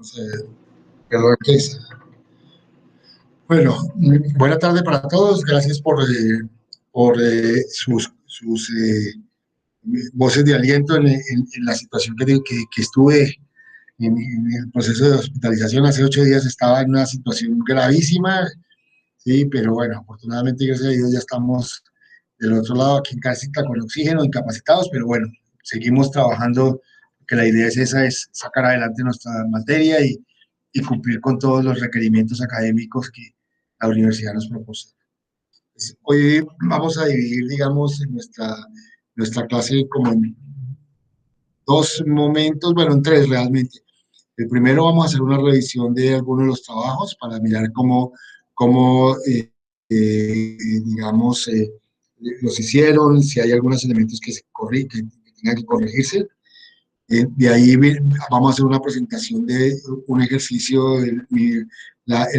Vamos a ver, perdón, ¿qué es? Bueno, buena tarde para todos. Gracias por sus voces de aliento en la situación que estuve en el proceso de hospitalización. Hace 8 días estaba en una situación gravísima, sí, pero bueno, afortunadamente, gracias a Dios, ya estamos del otro lado, aquí en casita con oxígeno, incapacitados, pero bueno, seguimos trabajando, que la idea es esa, es sacar adelante nuestra materia y cumplir con todos los requerimientos académicos que la universidad nos proporciona. Pues, hoy vamos a dividir, digamos, nuestra clase como en dos momentos, bueno, en tres realmente. El primero vamos a hacer una revisión de algunos de los trabajos para mirar cómo digamos, los hicieron, si hay algunos elementos que tengan que corregirse. De ahí vamos a hacer una presentación de un ejercicio, el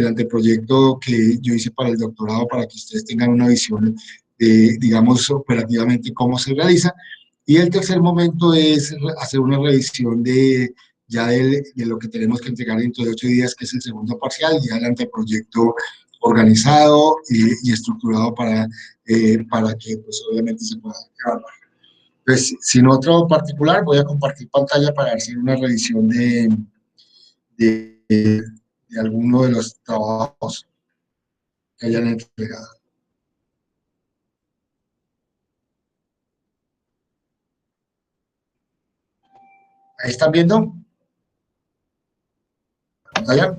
anteproyecto que yo hice para el doctorado, para que ustedes tengan una visión de, digamos, operativamente cómo se realiza. Y el tercer momento es hacer una revisión de lo que tenemos que entregar dentro de 8 días, que es el segundo parcial, ya el anteproyecto organizado y estructurado para que, pues, obviamente se pueda evaluar. Pues, sin otro particular, voy a compartir pantalla para hacer una revisión de alguno de los trabajos que hayan entregado. ¿Ahí están viendo? ¿Pantalla?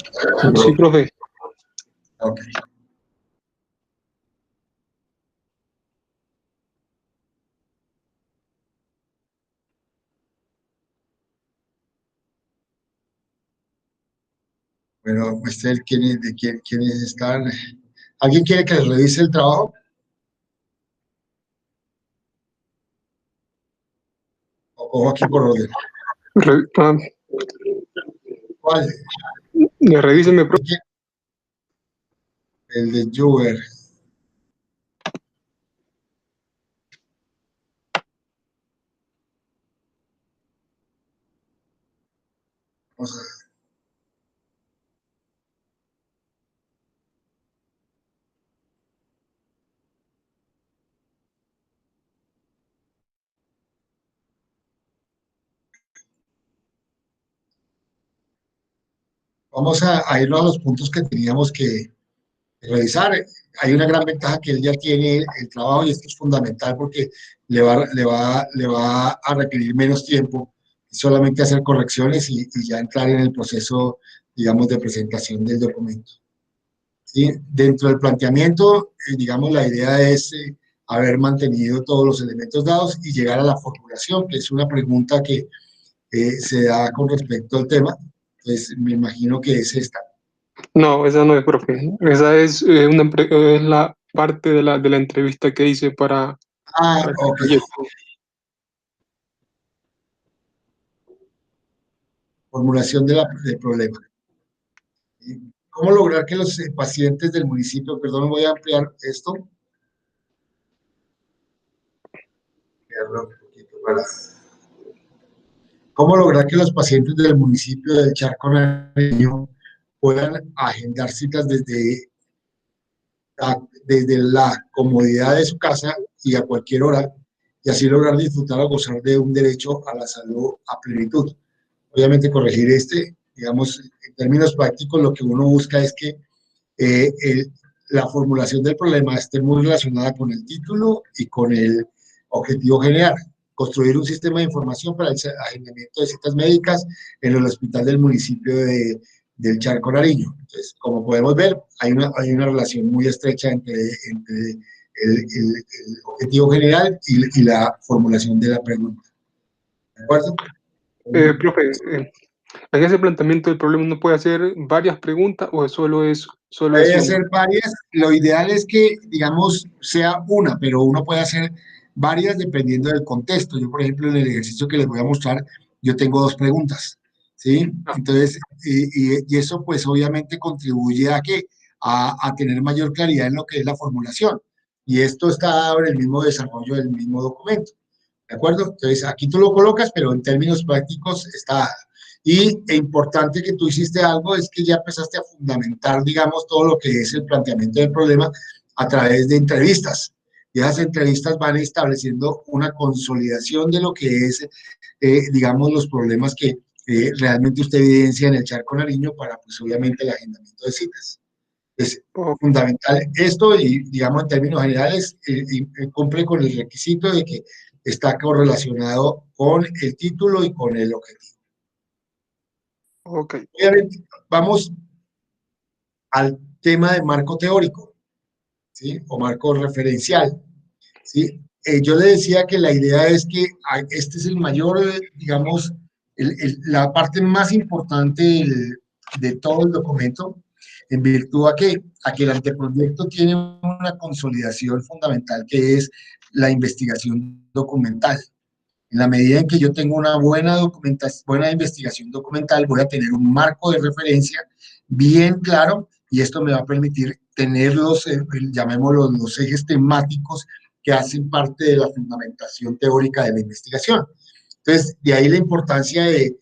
Sí, profe. Ok. Bueno, muestre quiénes están. ¿Alguien quiere que les revise el trabajo? O aquí por orden. ¿Cuál? Revíseme, profe. El de Juber. Vamos a ver. Vamos a irnos a los puntos que teníamos que revisar. Hay una gran ventaja que él ya tiene el trabajo, y esto es fundamental porque le va a requerir menos tiempo, solamente hacer correcciones y ya entrar en el proceso, digamos, de presentación del documento. ¿Sí? Dentro del planteamiento, digamos, la idea es haber mantenido todos los elementos dados y llegar a la formulación, que es una pregunta que se da con respecto al tema. Entonces, me imagino que es esta. No, esa no es, profe. Esa es, es la parte de la entrevista que hice para el Ok. proyecto. Formulación del problema. ¿Cómo lograr que los pacientes del municipio, perdón, voy a ampliar esto, cómo lograr que los pacientes del municipio del Charco Nariño puedan agendar citas desde la comodidad de su casa y a cualquier hora, y así lograr disfrutar o gozar de un derecho a la salud a plenitud? Obviamente corregir digamos, en términos prácticos, lo que uno busca es que la formulación del problema esté muy relacionada con el título y con el objetivo general. Construir un sistema de información para el agendamiento de citas médicas en el hospital del municipio del Charco Nariño. Entonces, como podemos ver, hay una relación muy estrecha entre el objetivo general y la formulación de la pregunta. ¿De acuerdo? Profe, en ese planteamiento del problema uno puede hacer varias preguntas o solo es Puede una. hacer varias. Lo ideal es que, digamos, sea una, pero uno puede hacer varias dependiendo del contexto. Yo, por ejemplo, en el ejercicio que les voy a mostrar, yo tengo dos preguntas, ¿sí? Entonces, y eso pues obviamente contribuye a tener mayor claridad en lo que es la formulación. Y esto está dado en el mismo desarrollo del mismo documento, ¿de acuerdo? Entonces, aquí tú lo colocas, pero en términos prácticos está. E importante que tú hiciste algo es que ya empezaste a fundamentar, digamos, todo lo que es el planteamiento del problema a través de entrevistas. Y esas entrevistas van estableciendo una consolidación de lo que es, digamos, los problemas que realmente usted evidencia en el Charco Nariño para, pues, obviamente, el agendamiento de citas. Es fundamental esto y, digamos, en términos generales, cumple con el requisito de que está correlacionado con el título y con el objetivo. Ok. Obviamente, vamos al tema de marco teórico, ¿sí? O marco referencial, ¿sí? Yo le decía que la idea es que este es el mayor, digamos, la parte más importante de todo el documento, en virtud a que el anteproyecto tiene una consolidación fundamental que es la investigación documental. En la medida en que yo tengo una buena documentación, buena investigación documental, voy a tener un marco de referencia bien claro y esto me va a permitir tener llamémoslos, los ejes temáticos que hacen parte de la fundamentación teórica de la investigación. Entonces, de ahí la importancia de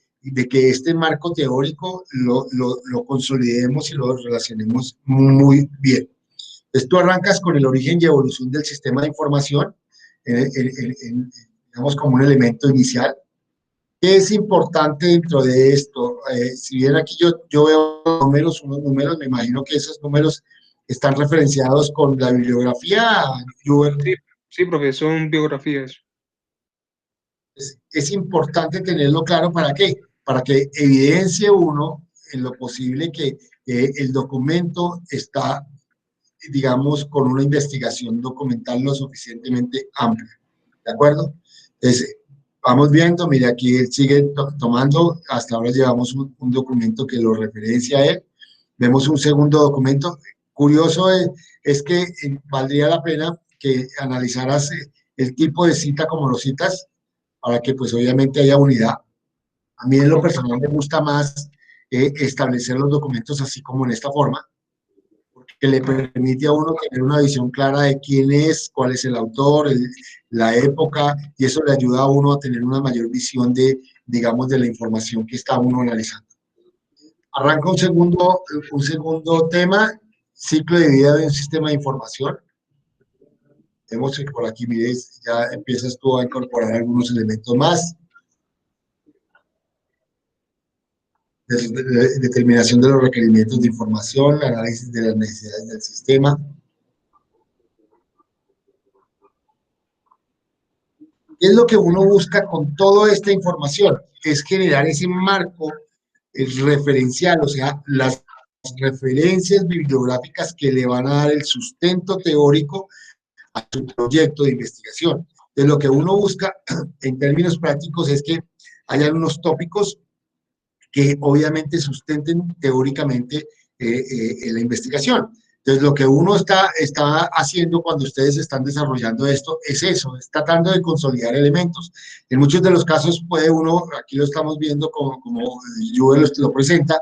que este marco teórico lo consolidemos y lo relacionemos muy bien. Entonces, tú arrancas con el origen y evolución del sistema de información, digamos, como un elemento inicial. ¿Qué es importante dentro de esto? Si bien aquí yo veo unos números, me imagino que esos números están referenciados con la bibliografía. Sí, sí, profe, son biografías. Es importante tenerlo claro, ¿para qué? Para que evidencie uno en lo posible que el documento está, digamos, con una investigación documental lo suficientemente amplia. ¿De acuerdo? Entonces, vamos viendo, mire, aquí él sigue tomando, hasta ahora llevamos un documento que lo referencia a él. Vemos un segundo documento. Curioso es que valdría la pena que analizaras el tipo de cita como lo citas, para que pues obviamente haya unidad. A mí en lo personal me gusta más establecer los documentos así como en esta forma, que le permite a uno tener una visión clara de quién es, cuál es el autor, la época, y eso le ayuda a uno a tener una mayor visión de, digamos, de la información que está uno analizando. Arranca un segundo tema, ciclo de vida de un sistema de información. Vemos que por aquí, mire, ya empiezas tú a incorporar algunos elementos más. Determinación de los requerimientos de información, análisis de las necesidades del sistema. ¿Qué es lo que uno busca con toda esta información? Es generar ese marco referencial, o sea, las referencias bibliográficas que le van a dar el sustento teórico a su proyecto de investigación. Entonces, lo que uno busca en términos prácticos es que hayan unos tópicos que obviamente sustenten teóricamente la investigación. Entonces, lo que uno está haciendo cuando ustedes están desarrollando esto es eso, es tratando de consolidar elementos. En muchos de los casos puede uno, aquí lo estamos viendo como Juve lo presenta,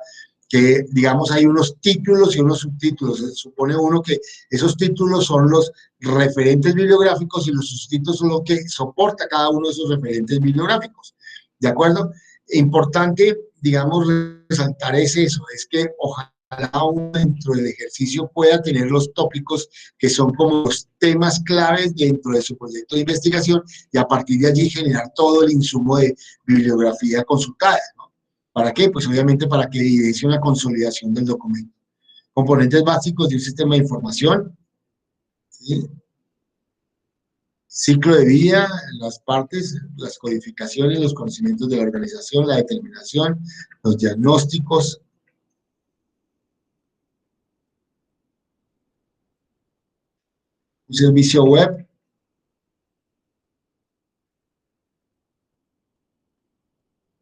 que digamos hay unos títulos y unos subtítulos. Se supone uno que esos títulos son los referentes bibliográficos y los subtítulos son lo que soporta cada uno de esos referentes bibliográficos. ¿De acuerdo? Importante, digamos, resaltar es eso, es que ojalá uno dentro del ejercicio pueda tener los tópicos que son como los temas claves dentro de su proyecto de investigación y a partir de allí generar todo el insumo de bibliografía consultada, ¿no? ¿Para qué? Pues obviamente para que evidencie una consolidación del documento. Componentes básicos de un sistema de información, ¿sí? Ciclo de vida, las partes, las codificaciones, los conocimientos de la organización, la determinación, los diagnósticos. Un servicio web.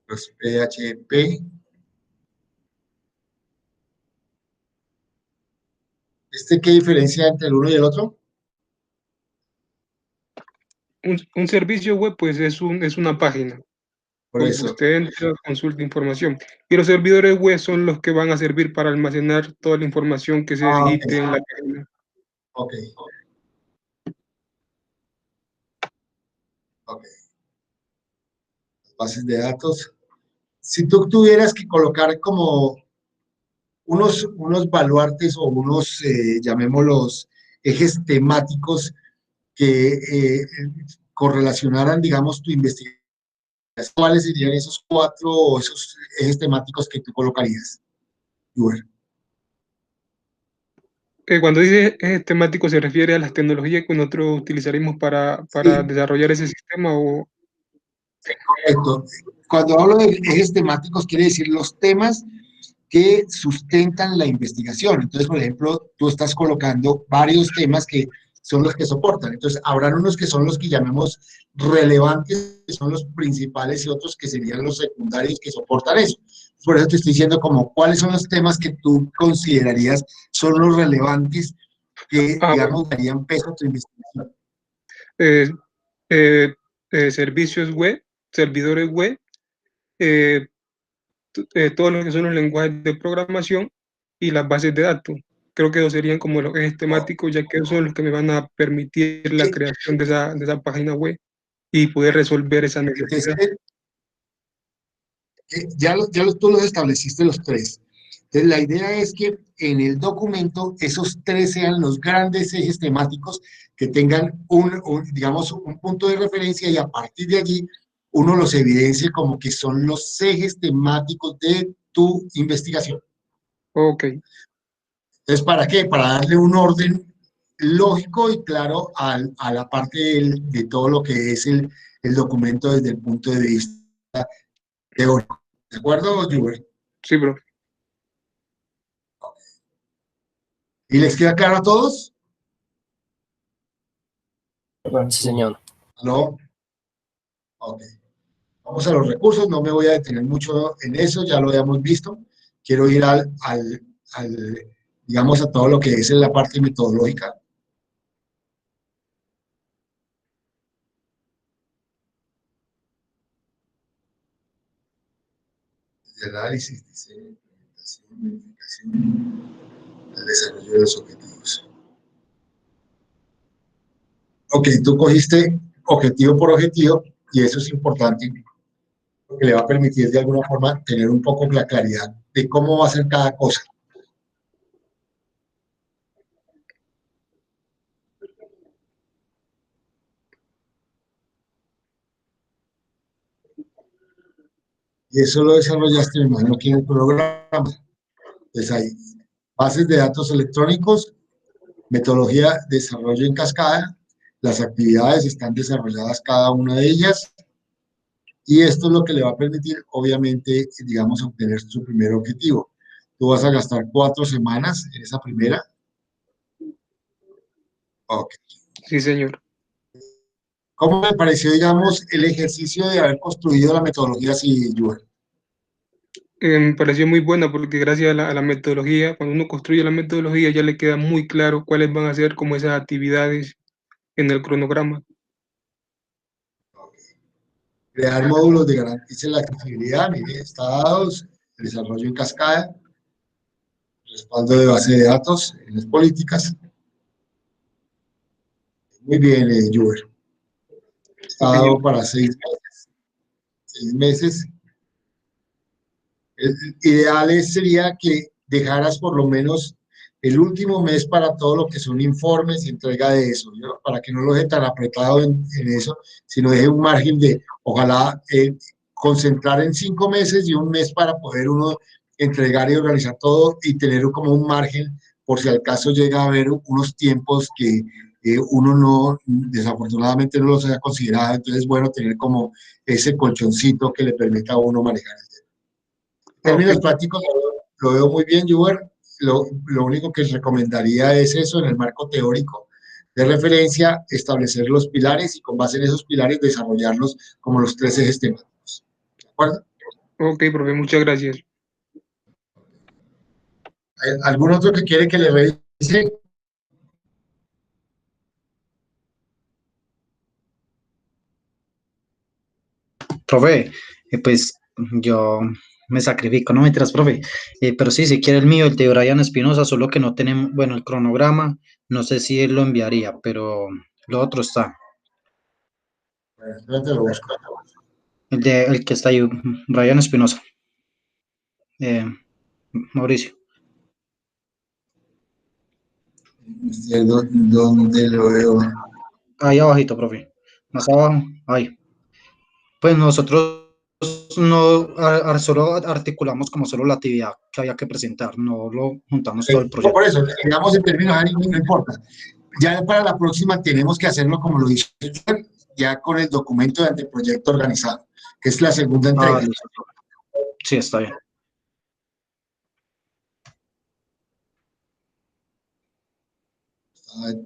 Los PHP. ¿Qué diferencia entre el uno y el otro? Un servicio web, pues, es una página. Por Donde eso. usted entra, consulta información. Y los servidores web son los que van a servir para almacenar toda la información que se digite en la página. Ok. Ok. Bases de datos. si tú tuvieras que colocar como unos baluartes o unos, llamémoslos, ejes temáticos que correlacionaran, digamos, tu investigación, ¿cuáles serían esos cuatro o esos ejes temáticos que tú colocarías? Cuando dice temático, ¿se refiere a las tecnologías que nosotros utilizaremos para Sí, desarrollar ese sistema? O correcto. Cuando hablo de ejes temáticos, quiere decir los temas que sustentan la investigación. Entonces, por ejemplo, tú estás colocando varios temas que son los que soportan. Entonces, habrán unos que son los que llamemos relevantes, que son los principales, y otros que serían los secundarios que soportan eso. Por eso te estoy diciendo como cuáles son los temas que tú considerarías son los relevantes que, bueno, digamos, darían peso a tu investigación. eh, eh, servicios web, servidores web, eh, todos los que son los lenguajes de programación y las bases de datos. Creo que esos serían como los ejes temáticos, ya que esos son los que me van a permitir la creación de esa página web y poder resolver esa Entonces, necesidad. tú los estableciste los tres. Entonces, la idea es que en el documento esos tres sean los grandes ejes temáticos que tengan digamos, un punto de referencia, y a partir de allí uno los evidencie como que son los ejes temáticos de tu investigación. Ok, Entonces, ¿para qué? Para darle un orden lógico y claro a la parte de todo lo que es el documento desde el punto de vista teórico. ¿De acuerdo, Hubert? sí, bro. ¿Y les queda claro a todos? Sí, señor. ¿No? Ok. Vamos a los recursos, no me voy a detener mucho en eso, ya lo habíamos visto. Quiero ir digamos, a todo lo que es en la parte metodológica. El análisis, diseño, implementación, verificación, el desarrollo de los objetivos. Ok, tú cogiste objetivo por objetivo, y eso es importante porque le va a permitir de alguna forma tener un poco la claridad de cómo va a ser cada cosa. Y eso lo desarrollaste, me imagino, aquí en el programa. Entonces hay bases de datos electrónicos, metodología de desarrollo en cascada, las actividades están desarrolladas cada una de ellas, y esto es lo que le va a permitir, obviamente, digamos, obtener su primer objetivo. Tú vas a gastar 4 semanas en esa primera. Ok. Sí, señor. ¿Cómo me pareció, digamos, el ejercicio de haber construido la metodología así, Joel? Me pareció muy buena porque gracias a la metodología, cuando uno construye la metodología ya le queda muy claro cuáles van a ser como esas actividades en el cronograma. Crear módulos de garantice la accesibilidad, mire, estados, desarrollo en cascada, respaldo de base de datos en las políticas. Muy bien, Joel. Estado para 6 meses. 6 meses. El ideal sería que dejaras por lo menos el último mes para todo lo que son informes y entrega de eso, ¿no? Para que no lo deje tan apretado en eso, sino deje un margen de, ojalá, concentrar en 5 meses y un mes para poder uno entregar y organizar todo, y tener como un margen por si al caso llega a haber unos tiempos que uno no, desafortunadamente no los haya considerado. Entonces es bueno tener como ese colchoncito que le permita a uno manejar. Términos Ok, prácticos, lo veo muy bien, Juber. Lo único que recomendaría es eso, en el marco teórico de referencia, establecer los pilares y con base en esos pilares desarrollarlos como los 3 ejes temáticos. ¿De acuerdo? ok, profe, muchas gracias. ¿Algún otro que quiere que le revise? Profe, pues yo me sacrifico, no mentiras, profe. Pero sí, si quiere el mío, el de Brian Espinosa, solo que no tenemos, bueno, el cronograma, no sé si él lo enviaría, pero lo otro está. Bueno, te lo busco. El que está ahí, Brian Espinosa. Mauricio. ¿Dónde lo veo? Ahí abajito, profe. Más abajo, ahí. Pues nosotros no solo articulamos como solo la actividad que había que presentar, no lo juntamos todo el No, por proyecto. eso, digamos en términos generales, no importa. Ya para la próxima tenemos que hacerlo como lo hice ya con el documento de anteproyecto organizado, que es la segunda Ah, entrega. listo. Sí, está bien.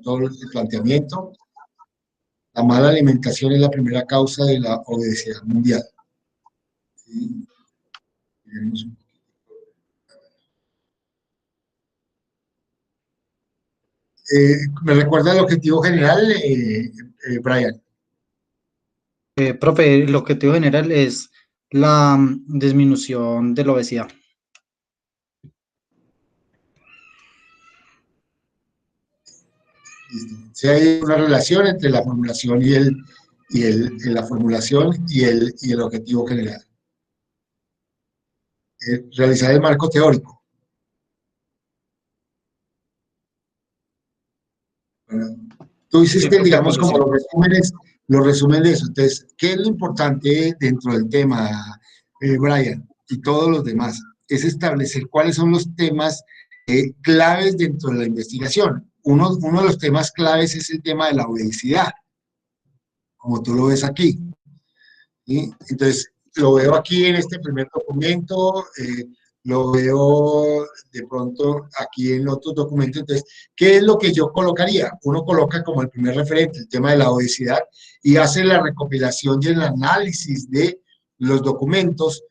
Todo el planteamiento. La mala alimentación es la primera causa de la obesidad mundial. ¿Sí? ¿Me recuerda el objetivo general, Brian? Profe, el objetivo general es la disminución de la obesidad. Si hay una relación entre la formulación la formulación y el objetivo general. Realizar el marco teórico. Bueno, tú Sí, hiciste, profe, digamos, pues como sí. los resúmenes de eso. Entonces, ¿qué es lo importante dentro del tema, Brian, y todos los demás? Es establecer cuáles son los temas claves dentro de la investigación. Uno de los temas claves es el tema de la obesidad, como tú lo ves aquí. ¿Sí? Entonces, lo veo aquí en este primer documento, lo veo de pronto aquí en otros documentos. Entonces, ¿qué es lo que yo colocaría? Uno coloca como el primer referente el tema de la obesidad y hace la recopilación y el análisis de los documentos,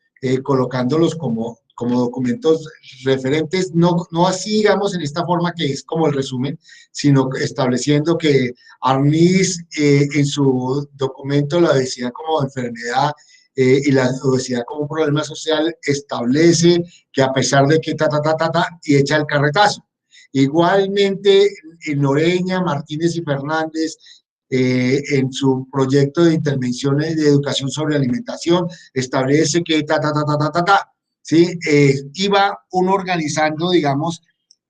colocándolos como documentos referentes, no así, digamos, en esta forma que es como el resumen, sino estableciendo que Arnis, en su documento La obesidad como enfermedad y la obesidad como un problema social, establece que a pesar de que y echa el carretazo. Igualmente, en Noreña, Martínez y Fernández, en su proyecto de intervenciones de educación sobre alimentación, establece que ¿sí? Iba uno organizando, digamos,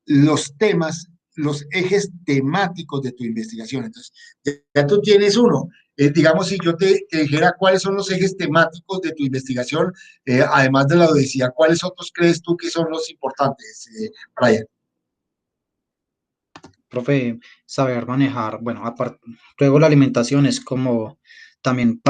los temas, los ejes temáticos de tu investigación. Entonces, ya tú tienes uno. Digamos, si yo te dijera cuáles son los ejes temáticos de tu investigación, además de la obesidad, ¿cuáles otros crees tú que son los importantes, Brian? Profe, saber manejar, bueno, aparte, luego la alimentación es como también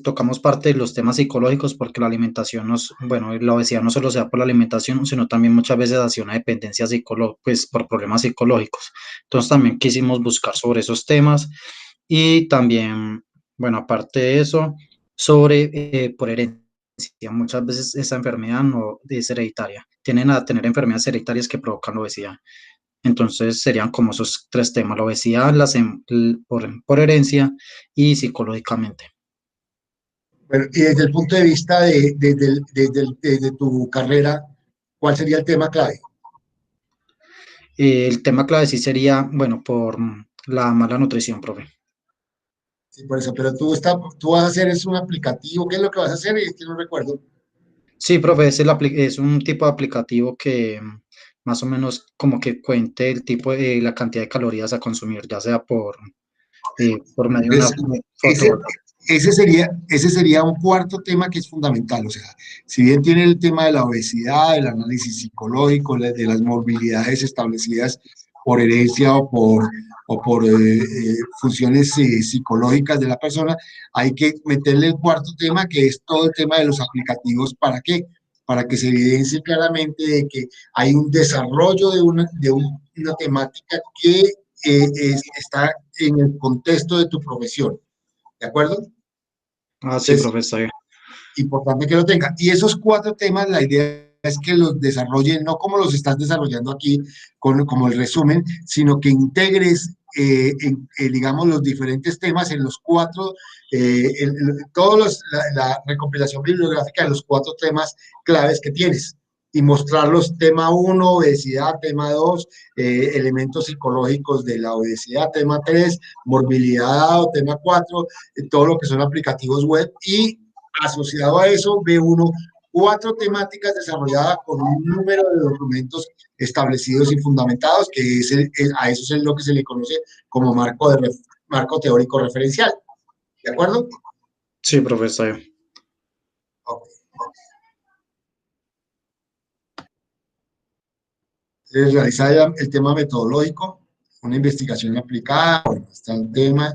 tocamos parte de los temas psicológicos porque la alimentación bueno, la obesidad no solo se da por la alimentación, sino también muchas veces hacia una dependencia psicológica, pues por problemas psicológicos. Entonces también quisimos buscar sobre esos temas y también, bueno, aparte de eso, sobre por herencia. Muchas veces esa enfermedad no es hereditaria. Tienen a tener enfermedades hereditarias que provocan obesidad. Entonces serían como esos tres temas, la obesidad, por herencia y psicológicamente. Bueno, y desde el punto de vista desde tu carrera, ¿cuál sería el tema clave? El tema clave sí sería, bueno, por la mala nutrición, profe. Sí, por eso, pero tú vas a hacer es un aplicativo, ¿qué es lo que vas a hacer? Es que no recuerdo. Sí, profe, es un tipo de aplicativo que más o menos como que cuente el tipo de la cantidad de calorías a consumir, ya sea por medio de una Entonces, ese, foto. ese sería un cuarto tema que es fundamental. O sea, si bien tiene el tema de la obesidad, el análisis psicológico, de las morbilidades establecidas por herencia o por funciones psicológicas de la persona, hay que meterle el cuarto tema, que es todo el tema de los aplicativos. ¿Para qué? Para que se evidencie claramente de que hay un desarrollo una temática que está en el contexto de tu profesión, ¿de acuerdo? Ah, sí, Entonces, profe, está bien. importante que lo tenga. Y esos cuatro temas, la idea es que los desarrollen, no como los estás desarrollando aquí, como el resumen, sino que integres, digamos, los diferentes temas en los cuatro, todos la recopilación bibliográfica de los cuatro temas claves que tienes y mostrarlos tema 1, obesidad, tema 2, elementos psicológicos de la obesidad, tema 3, morbilidad, o tema 4, todo lo que son aplicativos web y asociado a eso ve uno 4 temáticas desarrolladas con un número de documentos establecidos y fundamentados, que a eso es lo que se le conoce como marco teórico referencial. ¿De acuerdo? Sí, profesor. Ok. Realizar el tema metodológico, una investigación aplicada, bueno, está el tema,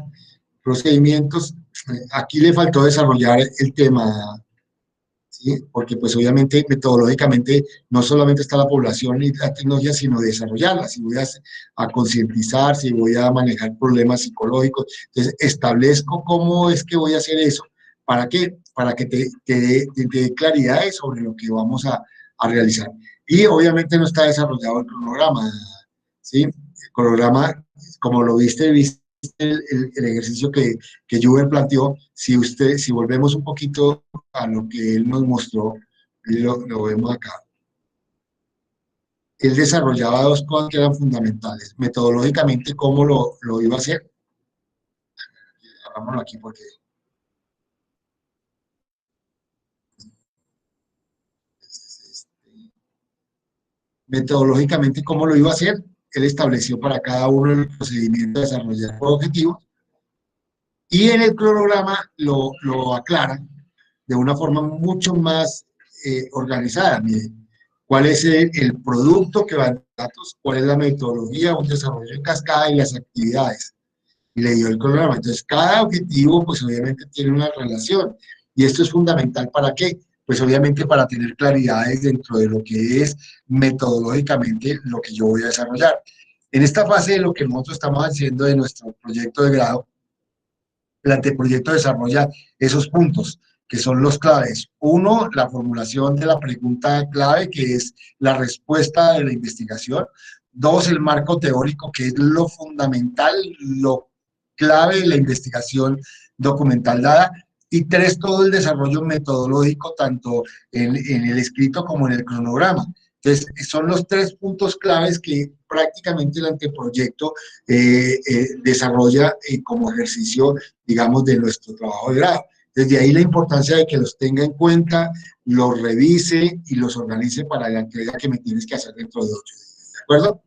procedimientos. Aquí le faltó desarrollar el tema, ¿sí? Porque pues obviamente metodológicamente no solamente está la población y la tecnología, sino desarrollarla, si voy a concientizar, si voy a manejar problemas psicológicos. Entonces, establezco cómo es que voy a hacer eso. ¿Para qué? Para que te dé claridades sobre lo que vamos a realizar. Y obviamente no está desarrollado el cronograma, ¿sí? El cronograma, como lo viste el ejercicio que Juven planteó, si volvemos un poquito a lo que él nos mostró, lo vemos acá. Él desarrollaba 2 cosas que eran fundamentales. Metodológicamente, ¿cómo lo iba a hacer? Hagámoslo aquí porque... Metodológicamente, ¿cómo lo iba a hacer? Él estableció para cada uno el procedimiento de desarrollar por objetivos y en el cronograma lo aclara de una forma mucho más organizada. Miren, cuál es el producto que va en datos, cuál es la metodología, un desarrollo en cascada y las actividades. Y le dio el cronograma. Entonces, cada objetivo, pues obviamente tiene una relación. Y esto es fundamental ¿para qué? Pues obviamente para tener claridades dentro de lo que es metodológicamente lo que yo voy a desarrollar. En esta fase de lo que nosotros estamos haciendo de nuestro proyecto de grado, el anteproyecto desarrolla esos puntos, que son los claves. Uno, la formulación de la pregunta clave, que es la respuesta de la investigación. Dos, el marco teórico, que es lo fundamental, lo clave de la investigación documental dada. Y tres, todo el desarrollo metodológico, tanto en el escrito como en el cronograma. Entonces, son los 3 puntos claves que prácticamente el anteproyecto desarrolla como ejercicio, digamos, de nuestro trabajo de grado. Desde ahí la importancia de que los tenga en cuenta, los revise y los organice para la entrega que me tienes que hacer dentro de 8 días. ¿De acuerdo?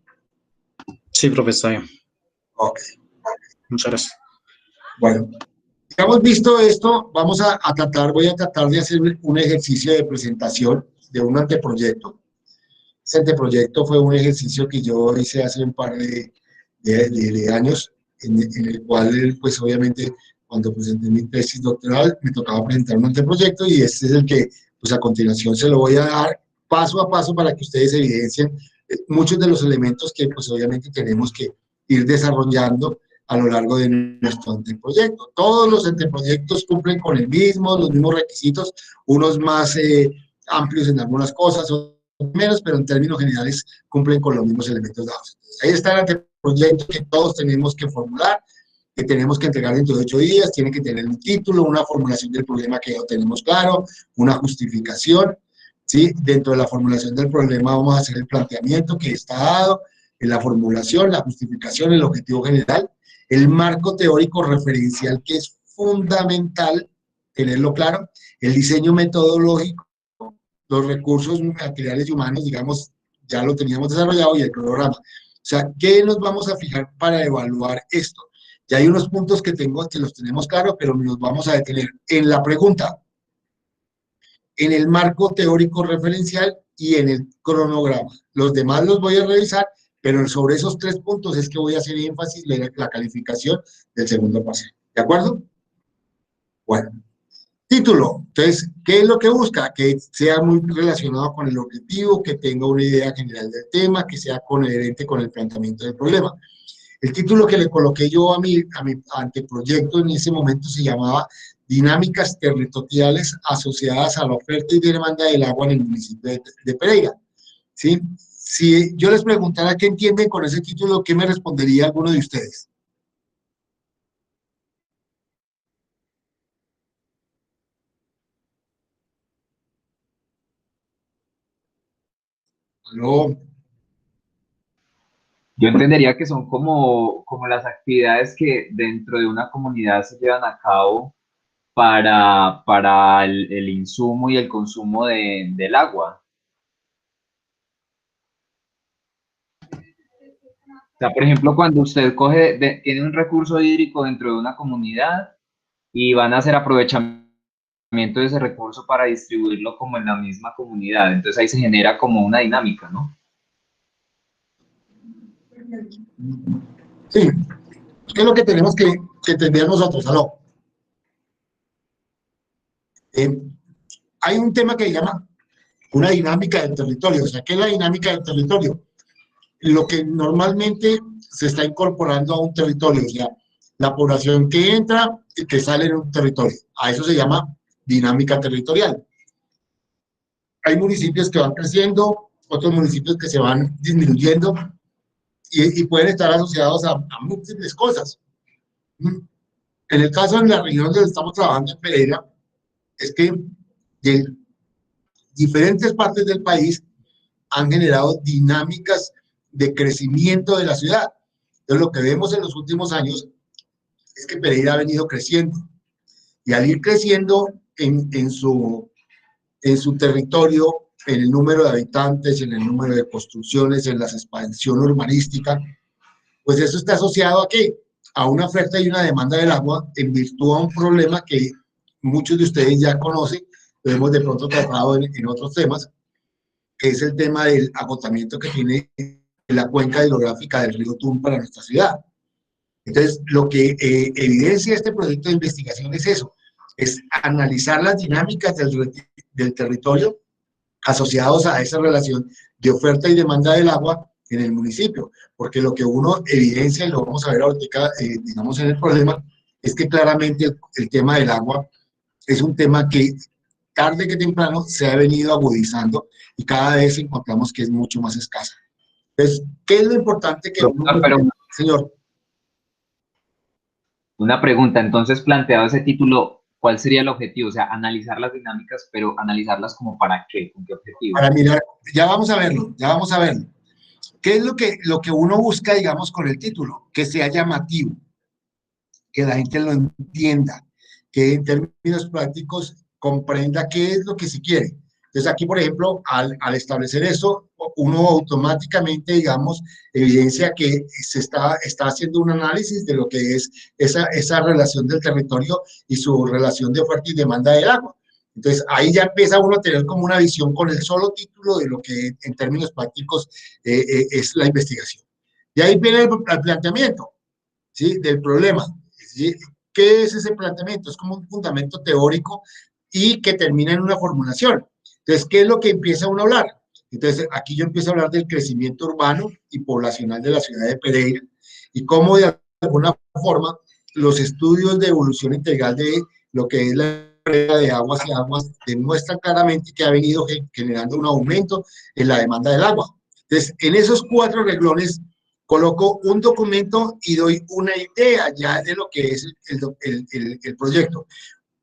Sí, profesor. Ok. Muchas gracias. Bueno, ya hemos visto esto, voy a tratar de hacer un ejercicio de presentación de un anteproyecto. Ese anteproyecto fue un ejercicio que yo hice hace un par de años, en el cual, pues obviamente, cuando presenté mi tesis doctoral, me tocaba presentar un anteproyecto y este es el que, pues a continuación se lo voy a dar paso a paso para que ustedes evidencien muchos de los elementos que, pues obviamente, tenemos que ir desarrollando a lo largo de nuestro anteproyecto. Todos los anteproyectos cumplen con los mismos requisitos, unos más amplios en algunas cosas, menos, pero en términos generales cumplen con los mismos elementos dados. Entonces, ahí está el anteproyecto que todos tenemos que formular, que tenemos que entregar dentro de 8 días, tiene que tener un título, una formulación del problema que ya tenemos claro, una justificación, ¿sí? Dentro de la formulación del problema vamos a hacer el planteamiento que está dado, en la formulación, la justificación, el objetivo general, el marco teórico referencial que es fundamental tenerlo claro, el diseño metodológico, los recursos materiales y humanos, digamos, ya lo teníamos desarrollado y el programa. O sea, ¿qué nos vamos a fijar para evaluar esto? Ya hay unos puntos que los tenemos claros, pero nos vamos a detener en la pregunta, en el marco teórico referencial y en el cronograma. Los demás los voy a revisar, pero sobre esos 3 puntos es que voy a hacer énfasis en la calificación del segundo pase. ¿De acuerdo? Bueno. Título, entonces, ¿qué es lo que busca? Que sea muy relacionado con el objetivo, que tenga una idea general del tema, que sea coherente con el planteamiento del problema. El título que le coloqué yo a mi anteproyecto en ese momento se llamaba Dinámicas territoriales asociadas a la oferta y demanda del agua en el municipio de Pereira. ¿Sí? Si yo les preguntara qué entienden con ese título, ¿qué me respondería alguno de ustedes? ¿Aló? Yo entendería que son como las actividades que dentro de una comunidad se llevan a cabo para el insumo y el consumo del agua. O sea, por ejemplo, cuando usted tiene un recurso hídrico dentro de una comunidad y van a hacer aprovechamiento de ese recurso para distribuirlo como en la misma comunidad. Entonces ahí se genera como una dinámica, ¿no? Sí, ¿qué es lo que tenemos que entender nosotros? ¿Aló? Hay un tema que se llama una dinámica del territorio. O sea, ¿qué es la dinámica del territorio? Lo que normalmente se está incorporando a un territorio, o sea, la población que entra y que sale en un territorio. A eso se llama dinámica territorial. Hay municipios que van creciendo, otros municipios que se van disminuyendo y pueden estar asociados a múltiples cosas. En el caso de la región donde estamos trabajando en Pereira, es que de diferentes partes del país han generado dinámicas de crecimiento de la ciudad. Entonces, lo que vemos en los últimos años es que Pereira ha venido creciendo. Y al ir creciendo en su territorio, en el número de habitantes, en el número de construcciones, en la expansión urbanística, pues eso está asociado ¿a qué? A una oferta y una demanda del agua en virtud a un problema que muchos de ustedes ya conocen, lo hemos de pronto tratado en otros temas, que es el tema del agotamiento que tiene la cuenca hidrográfica del río Tun para nuestra ciudad. Entonces, lo que evidencia este proyecto de investigación es eso, es analizar las dinámicas del territorio asociados a esa relación de oferta y demanda del agua en el municipio, porque lo que uno evidencia, y lo vamos a ver ahorita, digamos, en el problema, es que claramente el tema del agua es un tema que tarde que temprano se ha venido agudizando y cada vez encontramos que es mucho más escasa. Entonces, ¿qué es lo importante que uno... Pero, señor. Una pregunta, entonces, planteado ese título, ¿cuál sería el objetivo? O sea, analizar las dinámicas, pero analizarlas como para qué, con qué objetivo. Para mirar, ya vamos a verlo, ya vamos a verlo. ¿Qué es lo que uno busca, digamos, con el título? Que sea llamativo, que la gente lo entienda, que en términos prácticos comprenda qué es lo que se quiere. Entonces aquí, por ejemplo, al establecer eso, uno automáticamente, digamos, evidencia que se está haciendo un análisis de lo que es esa relación del territorio y su relación de oferta y demanda del agua. Entonces ahí ya empieza uno a tener como una visión con el solo título de lo que en términos prácticos es la investigación. Y ahí viene el planteamiento, ¿sí? Del problema. ¿Sí? ¿Qué es ese planteamiento? Es como un fundamento teórico y que termina en una formulación. Entonces, ¿qué es lo que empieza uno a hablar? Entonces, aquí yo empiezo a hablar del crecimiento urbano y poblacional de la ciudad de Pereira y cómo de alguna forma los estudios de evolución integral de lo que es la red de aguas y aguas demuestran claramente que ha venido generando un aumento en la demanda del agua. Entonces, en esos 4 renglones coloco un documento y doy una idea ya de lo que es el proyecto.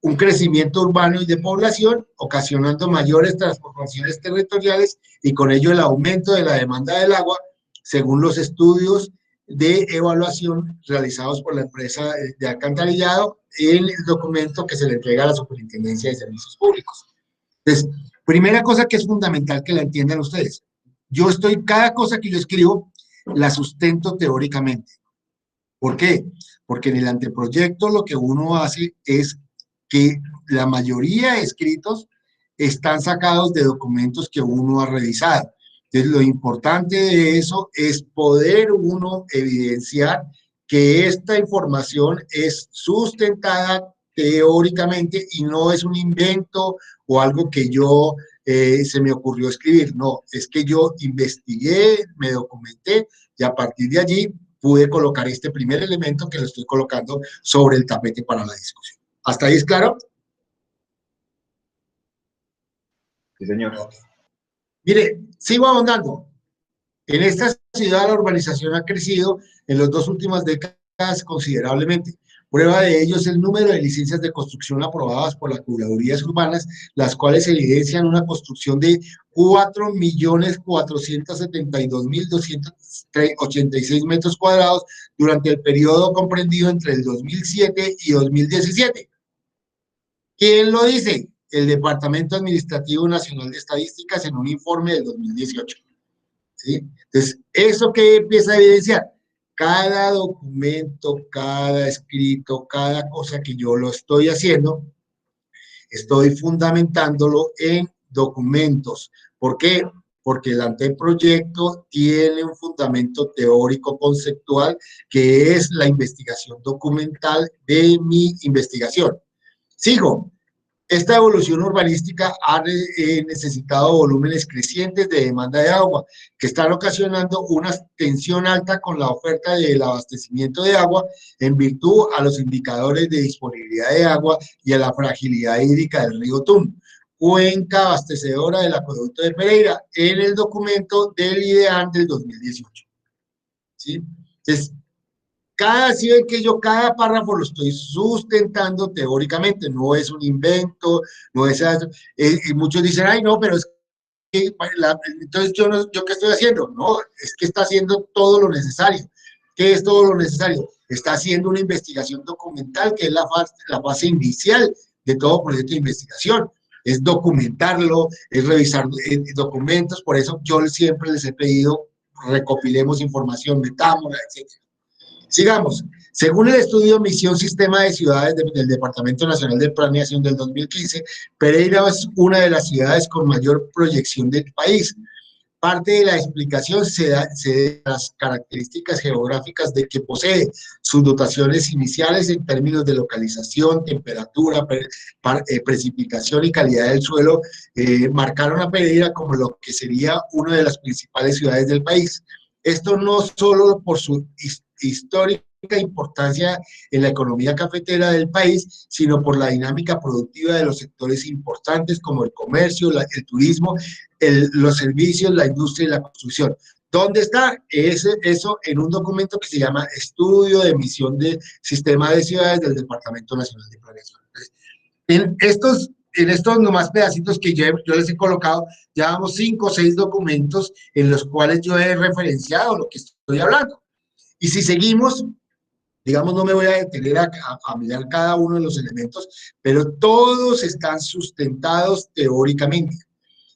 Un crecimiento urbano y de población, ocasionando mayores transformaciones territoriales y con ello el aumento de la demanda del agua, según los estudios de evaluación realizados por la empresa de alcantarillado en el documento que se le entrega a la Superintendencia de Servicios Públicos. Entonces, primera cosa que es fundamental que la entiendan ustedes. Cada cosa que yo escribo, la sustento teóricamente. ¿Por qué? Porque en el anteproyecto lo que uno hace es que la mayoría de escritos están sacados de documentos que uno ha revisado. Entonces, lo importante de eso es poder uno evidenciar que esta información es sustentada teóricamente y no es un invento o algo que yo se me ocurrió escribir. No, es que yo investigué, me documenté y a partir de allí pude colocar este primer elemento que lo estoy colocando sobre el tapete para la discusión. ¿Hasta ahí es claro? Sí, señor. Mire, sigo ahondando. En esta ciudad la urbanización ha crecido en las 2 últimas décadas considerablemente. Prueba de ello es el número de licencias de construcción aprobadas por las curadurías urbanas, las cuales evidencian una construcción de 4.472.286 metros cuadrados durante el periodo comprendido entre el 2007 y 2017. ¿Quién lo dice? El Departamento Administrativo Nacional de Estadísticas en un informe del 2018. ¿Sí? Entonces, ¿eso qué empieza a evidenciar? Cada documento, cada escrito, cada cosa que yo lo estoy haciendo, estoy fundamentándolo en documentos. ¿Por qué? Porque el anteproyecto tiene un fundamento teórico conceptual que es la investigación documental de mi investigación. Sigo. Esta evolución urbanística ha necesitado volúmenes crecientes de demanda de agua, que están ocasionando una tensión alta con la oferta del abastecimiento de agua en virtud a los indicadores de disponibilidad de agua y a la fragilidad hídrica del río Tun, cuenca abastecedora del acueducto de Pereira, en el documento del IDEAN del 2018. ¿Sí? Entonces, si ven que yo cada párrafo lo estoy sustentando teóricamente, no es un invento, no es eso. Y muchos dicen, ay, no, pero es que, entonces ¿yo qué estoy haciendo? No, es que está haciendo todo lo necesario. ¿Qué es todo lo necesario? Está haciendo una investigación documental, que es la fase inicial de todo proyecto de investigación. Es documentarlo, es revisar documentos, por eso yo siempre les he pedido recopilemos información, metámosla, etc. Sigamos. Según el estudio Misión Sistema de Ciudades del Departamento Nacional de Planeación del 2015, Pereira es una de las ciudades con mayor proyección del país. Parte de la explicación se debe a las características geográficas de que posee. Sus dotaciones iniciales en términos de localización, temperatura, precipitación y calidad del suelo marcaron a Pereira como lo que sería una de las principales ciudades del país. Esto no solo por su histórica importancia en la economía cafetera del país, sino por la dinámica productiva de los sectores importantes como el comercio, el turismo, los servicios, la industria y la construcción. ¿Dónde está eso? En un documento que se llama Estudio de Emisión de Sistema de Ciudades del Departamento Nacional de Planeación. En estos nomás pedacitos que yo les he colocado, ya vamos 5 o 6 documentos en los cuales yo he referenciado lo que estoy hablando. Y si seguimos, digamos, no me voy a detener a mirar cada uno de los elementos, pero todos están sustentados teóricamente.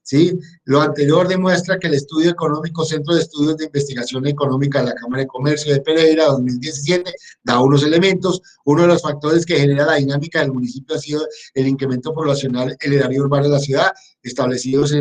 ¿Sí? Lo anterior demuestra que el estudio económico Centro de Estudios de Investigación Económica de la Cámara de Comercio de Pereira 2017 da unos elementos. Uno de los factores que genera la dinámica del municipio ha sido el incremento poblacional en el área urbana de la ciudad, establecidos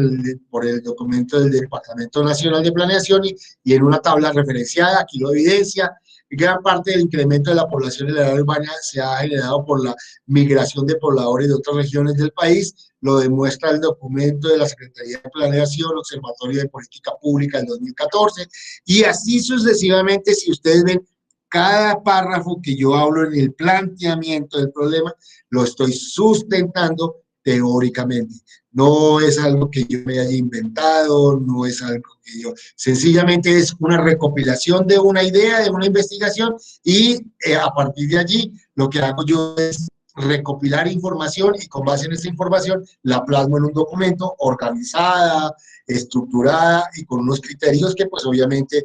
por el documento del Departamento Nacional de Planeación y en una tabla referenciada, aquí lo evidencia. Gran parte del incremento de la población en la área urbana se ha generado por la migración de pobladores de otras regiones del país. Lo demuestra el documento de la Secretaría de Planeación, Observatorio de Política Pública del 2014, y así sucesivamente. Si ustedes ven, cada párrafo que yo hablo en el planteamiento del problema, lo estoy sustentando teóricamente. No es algo que yo me haya inventado, no es algo que yo... Sencillamente es una recopilación de una idea, de una investigación, y a partir de allí lo que hago yo es recopilar información y con base en esa información la plasmo en un documento organizada, estructurada y con unos criterios que pues obviamente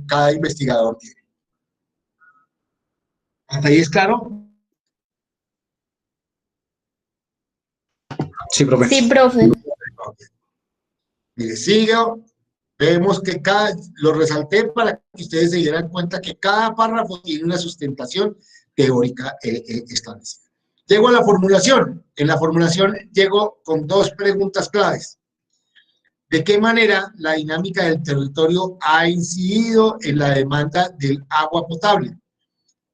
cada investigador tiene. ¿Hasta ahí es claro? Sí, profe. Sí, profe. Mire, sigo. Vemos que lo resalté para que ustedes se dieran cuenta que cada párrafo tiene una sustentación teórica establecida. Llego a la formulación. En la formulación llego con 2 preguntas claves. ¿De qué manera la dinámica del territorio ha incidido en la demanda del agua potable?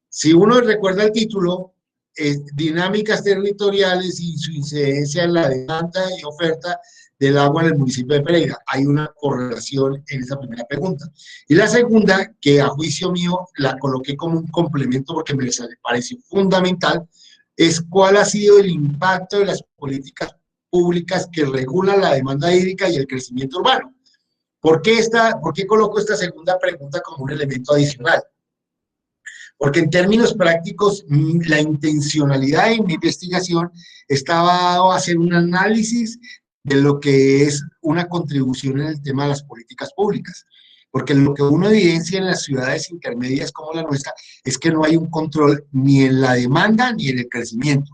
Si uno recuerda el título, dinámicas territoriales y su incidencia en la demanda y oferta del agua en el municipio de Pereira. Hay una correlación en esa primera pregunta. Y la segunda, que a juicio mío la coloqué como un complemento porque me pareció fundamental, es cuál ha sido el impacto de las políticas públicas que regulan la demanda hídrica y el crecimiento urbano. ¿Por qué coloco esta segunda pregunta como un elemento adicional? Porque en términos prácticos, la intencionalidad de mi investigación estaba dado a hacer un análisis de lo que es una contribución en el tema de las políticas públicas. Porque lo que uno evidencia en las ciudades intermedias como la nuestra es que no hay un control ni en la demanda ni en el crecimiento.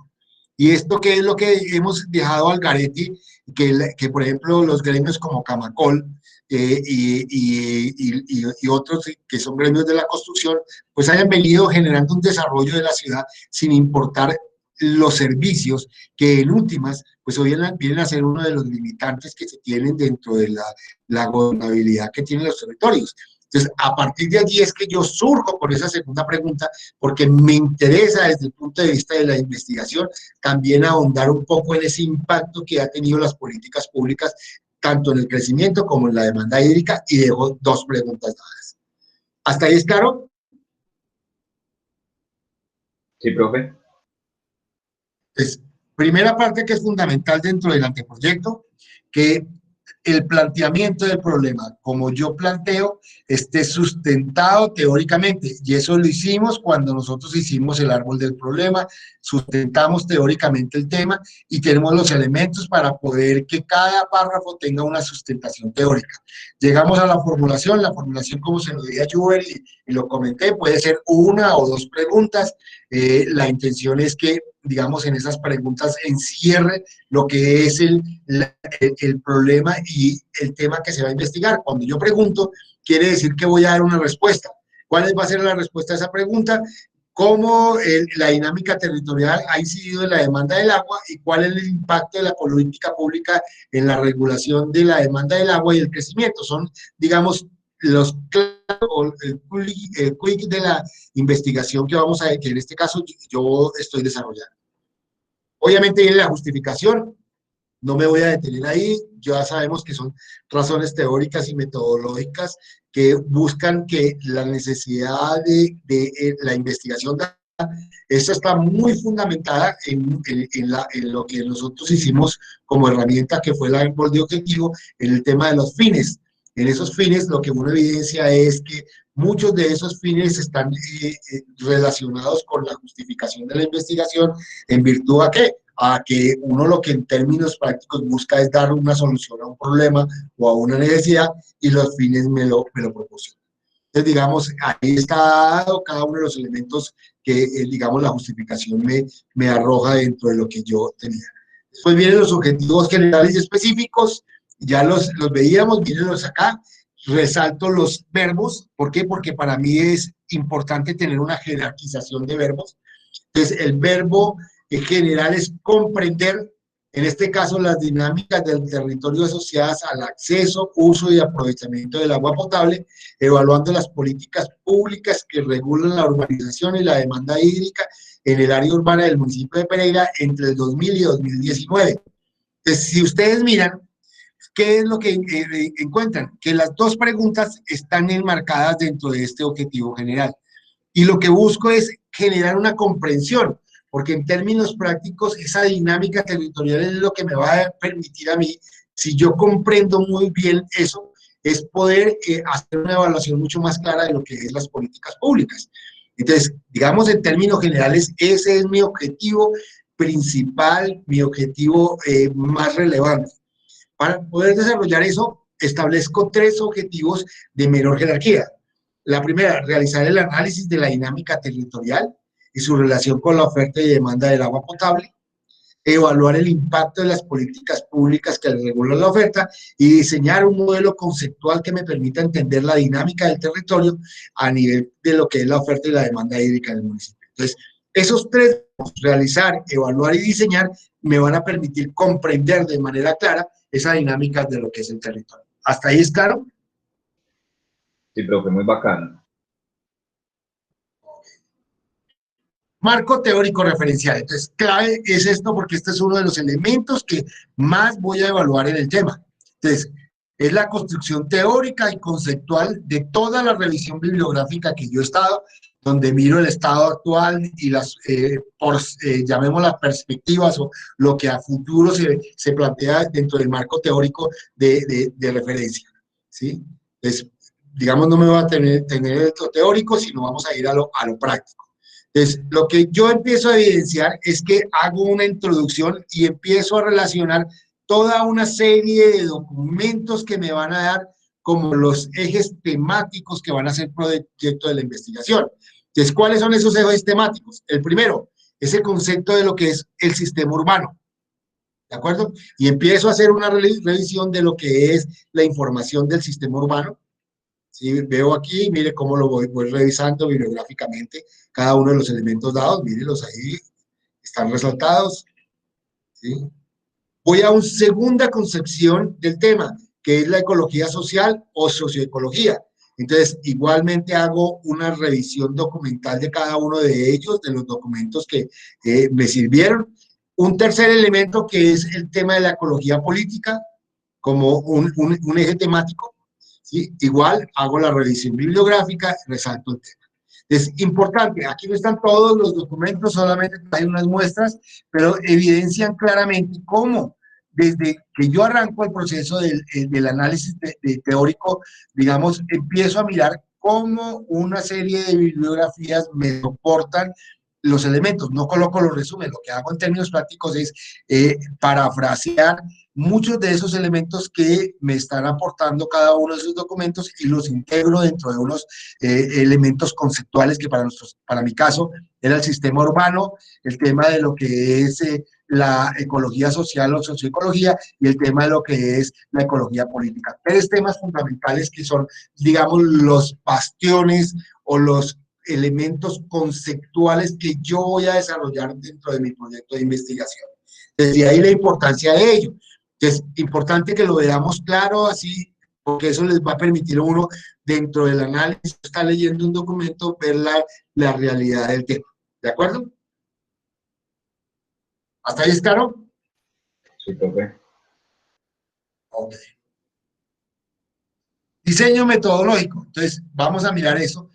¿Y esto qué es lo que hemos dejado al garete? Que por ejemplo, los gremios como Camacol y otros que son gremios de la construcción, pues hayan venido generando un desarrollo de la ciudad sin importar los servicios que en últimas, pues hoy vienen a ser uno de los limitantes que se tienen dentro de la gobernabilidad que tienen los territorios. Entonces, a partir de allí es que yo surjo con esa segunda pregunta, porque me interesa desde el punto de vista de la investigación también ahondar un poco en ese impacto que ha tenido las políticas públicas, tanto en el crecimiento como en la demanda hídrica, y dejo dos preguntas dadas. ¿Hasta ahí es claro? Sí, profe. Pues, primera parte que es fundamental dentro del anteproyecto, que el planteamiento del problema, como yo planteo, esté sustentado teóricamente. Y eso lo hicimos cuando nosotros hicimos el árbol del problema, sustentamos teóricamente el tema y tenemos los elementos para poder que cada párrafo tenga una sustentación teórica. Llegamos a la formulación como se lo dije a Juber y lo comenté, puede ser una o dos preguntas. La intención es que, digamos, en esas preguntas encierre lo que es el problema y el tema que se va a investigar. Cuando yo pregunto, quiere decir que voy a dar una respuesta. ¿Cuál va a ser la respuesta a esa pregunta? ¿Cómo la dinámica territorial ha incidido en la demanda del agua y cuál es el impacto de la política pública en la regulación de la demanda del agua y el crecimiento? Son, digamos, el quick de la investigación que vamos a ver, que en este caso yo estoy desarrollando. Obviamente viene la justificación, no me voy a detener ahí, ya sabemos que son razones teóricas y metodológicas que buscan que la necesidad de la investigación, esta está muy fundamentada en lo que nosotros hicimos como herramienta, que fue el árbol de objetivo, en el tema de los fines. En esos fines, lo que uno evidencia es que muchos de esos fines están relacionados con la justificación de la investigación, ¿en virtud a qué? A que uno lo que en términos prácticos busca es dar una solución a un problema o a una necesidad, y los fines me lo proporcionan. Entonces, digamos, ahí está dado cada uno de los elementos que, digamos, la justificación me arroja dentro de lo que yo tenía. Después vienen los objetivos generales y específicos, ya los veíamos, vienen los acá. Resalto los verbos, ¿por qué? Porque para mí es importante tener una jerarquización de verbos. Entonces, el verbo en general es comprender, en este caso, las dinámicas del territorio asociadas al acceso, uso y aprovechamiento del agua potable, evaluando las políticas públicas que regulan la urbanización y la demanda hídrica en el área urbana del municipio de Pereira entre el 2000 y 2019. Entonces, si ustedes miran, ¿qué es lo que encuentran? Que las dos preguntas están enmarcadas dentro de este objetivo general. Y lo que busco es generar una comprensión, porque en términos prácticos esa dinámica territorial es lo que me va a permitir a mí, si yo comprendo muy bien eso, es poder hacer una evaluación mucho más clara de lo que es las políticas públicas. Entonces, digamos en términos generales, ese es mi objetivo principal, mi objetivo más relevante. Para poder desarrollar eso, establezco tres objetivos de menor jerarquía. La primera, realizar el análisis de la dinámica territorial y su relación con la oferta y demanda del agua potable, evaluar el impacto de las políticas públicas que regulan la oferta y diseñar un modelo conceptual que me permita entender la dinámica del territorio a nivel de lo que es la oferta y la demanda hídrica del municipio. Entonces, esos tres, realizar, evaluar y diseñar, me van a permitir comprender de manera clara esa dinámica de lo que es el territorio. ¿Hasta ahí es claro? Sí, profe, muy bacano. Marco teórico referencial. Entonces, clave es esto porque este es uno de los elementos que más voy a evaluar en el tema. Entonces, es la construcción teórica y conceptual de toda la revisión bibliográfica que yo he estado, donde miro el estado actual y las, llamémoslas perspectivas o lo que a futuro se plantea dentro del marco teórico de referencia, ¿sí? Entonces, digamos, no me voy a tener esto teórico, sino vamos a ir a lo práctico. Entonces, lo que yo empiezo a evidenciar es que hago una introducción y empiezo a relacionar toda una serie de documentos que me van a dar como los ejes temáticos que van a ser proyecto de la investigación. Entonces, ¿cuáles son esos ejes temáticos? El primero, ese concepto de lo que es el sistema urbano, ¿de acuerdo? Y empiezo a hacer una revisión de lo que es la información del sistema urbano. ¿Sí? Veo aquí, mire cómo lo voy revisando bibliográficamente, cada uno de los elementos dados, mírenlos ahí, están resaltados. ¿Sí? Voy a una segunda concepción del tema, que es la ecología social o socioecología. Entonces, igualmente hago una revisión documental de cada uno de ellos, de los documentos que me sirvieron. Un tercer elemento que es el tema de la ecología política, como un eje temático. ¿Sí? Igual hago la revisión bibliográfica, resalto el tema. Es importante, aquí no están todos los documentos, solamente hay unas muestras, pero evidencian claramente cómo desde que yo arranco el proceso del análisis teórico, digamos, empiezo a mirar cómo una serie de bibliografías me soportan los elementos. No coloco los resúmenes, lo que hago en términos prácticos es parafrasear muchos de esos elementos que me están aportando cada uno de esos documentos y los integro dentro de unos elementos conceptuales que para mi caso era el sistema urbano, el tema de lo que es la ecología social o socioecología y el tema de lo que es la ecología política. Tres temas fundamentales que son, digamos, los bastiones o los elementos conceptuales que yo voy a desarrollar dentro de mi proyecto de investigación. Desde ahí la importancia de ello. Es importante que lo veamos claro así, porque eso les va a permitir a uno, dentro del análisis, está leyendo un documento, ver la realidad del tema. ¿De acuerdo? ¿Hasta ahí es claro? Sí, profe. Ok. Diseño metodológico. Entonces, vamos a mirar eso.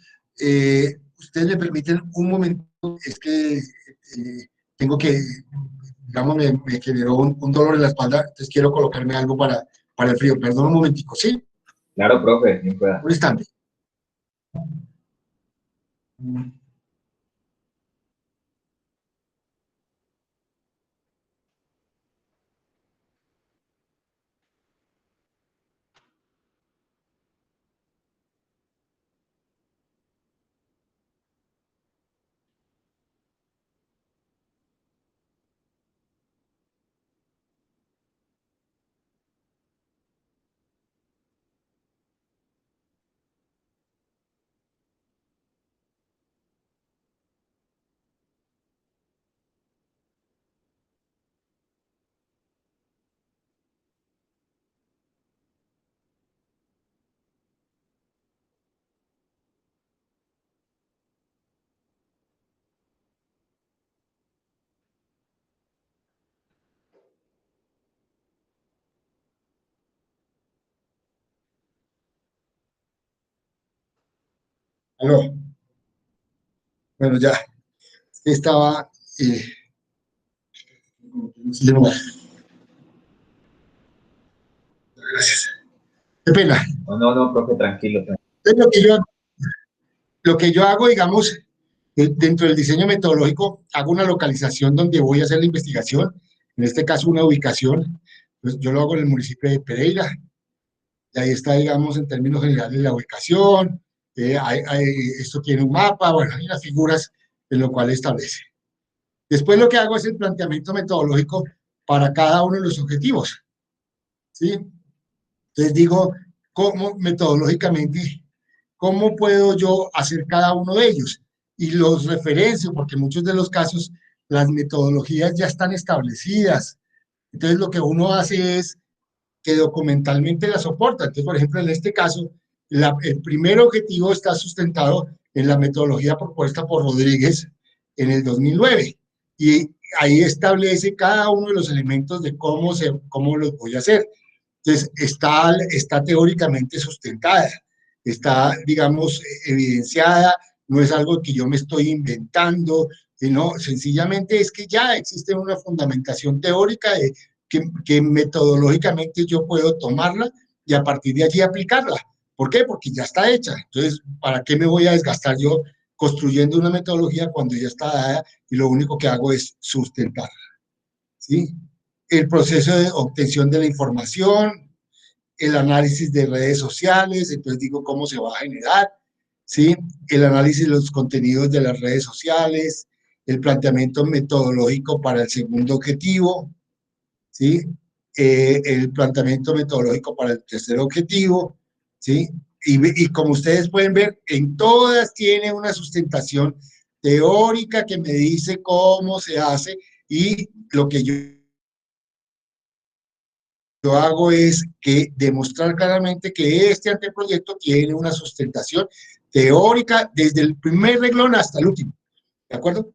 Ustedes me permiten un momento, es que tengo que, digamos, me generó un dolor en la espalda, entonces quiero colocarme algo para el frío. Perdón un momentico, ¿sí? Claro, profe, bien pueda. Un instante. Aló. Bueno, ya estaba... gracias. Qué pena. No, profe, tranquilo. Entonces, lo que yo hago, digamos, dentro del diseño metodológico, hago una localización donde voy a hacer la investigación, en este caso una ubicación, pues yo lo hago en el municipio de Pereira, y ahí está, digamos, en términos generales la ubicación, esto tiene un mapa, bueno, hay unas figuras en lo cual establece. Después lo que hago es el planteamiento metodológico para cada uno de los objetivos, ¿sí? Entonces digo, ¿cómo metodológicamente, cómo puedo yo hacer cada uno de ellos? Y los referencio, porque en muchos de los casos las metodologías ya están establecidas. Entonces lo que uno hace es que documentalmente la soporta. Entonces, por ejemplo, en este caso, el primer objetivo está sustentado en la metodología propuesta por Rodríguez en el 2009. Y ahí establece cada uno de los elementos de cómo los voy a hacer. Entonces, está teóricamente sustentada, está, digamos, evidenciada, no es algo que yo me estoy inventando, sino sencillamente es que ya existe una fundamentación teórica que metodológicamente yo puedo tomarla y a partir de allí aplicarla. ¿Por qué? Porque ya está hecha. Entonces, ¿para qué me voy a desgastar yo construyendo una metodología cuando ya está dada y lo único que hago es sustentarla? ¿Sí? El proceso de obtención de la información, el análisis de redes sociales, entonces digo cómo se va a generar, ¿sí? El análisis de los contenidos de las redes sociales, el planteamiento metodológico para el segundo objetivo, ¿sí? El planteamiento metodológico para el tercer objetivo, ¿sí? Y como ustedes pueden ver, en todas tiene una sustentación teórica que me dice cómo se hace, y lo que yo hago es que demostrar claramente que este anteproyecto tiene una sustentación teórica desde el primer renglón hasta el último, ¿de acuerdo?